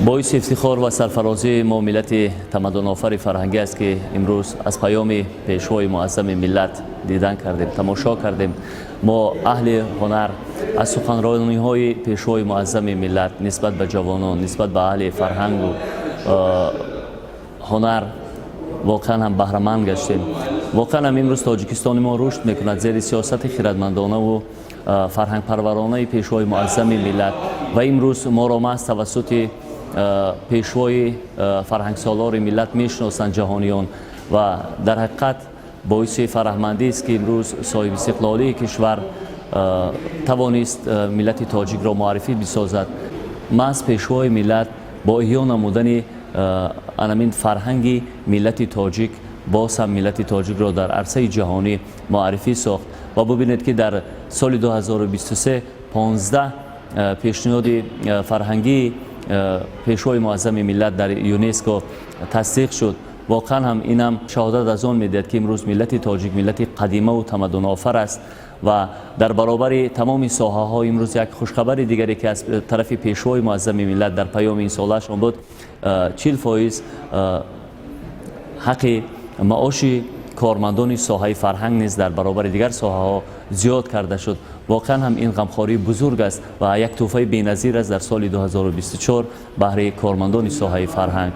باعث افتخار و سرفرازی ما ملت تمدن آفر فرهنگی است که امروز از پیام پیشوای معظم ملت دیدن کردیم، تماشا کردیم. ما اهل هنر از سخنرانی های پیشوای معظم ملت نسبت به جوانان، نسبت به اهل فرهنگ و هنر واقعا هم بهره‌مند گشتیم. واقعا هم امروز تاجیکستان ما رشد میکند زیر سیاست خردمندانه و فرهنگ پرورانه پیشوای معظم ملت و امروز ما را از توسط پیشوای فرهنگ سالار ملت میشناسند جهانیان و در حقیقت باعث فرحمندی است که امروز صاحب استقلالی کشور توانست ملت تاجیک را معرفی بسازد. از پیشوای ملت با احیا نمودن انمین فرهنگی ملت تاجیک باز هم ملت تاجیک را در عرصه جهانی معرفی ساخت و ببینید که در سال 2023 15 پیشنهاد فرهنگی پیشوای معظم ملت در یونسکو تصدیق شد. واقعا هم اینم شهادت از آن میدهد که امروز ملت تاجیک ملت قدیمه و تمدن آفر است و در برابر تمام ساحه ها امروز یک خوشخبر دیگری که از طرف پیشوای معظم ملت در پیام این سالش آن بود 40% حق معاش کارمندان ساحه فرهنگ نیز در برابر دیگر ساحه ها زیاد کرده شد. واقعا هم این غمخواری بزرگ است و یک تحفه بی‌نظیر است در سال 2024 برای کارمندان ساحه فرهنگ.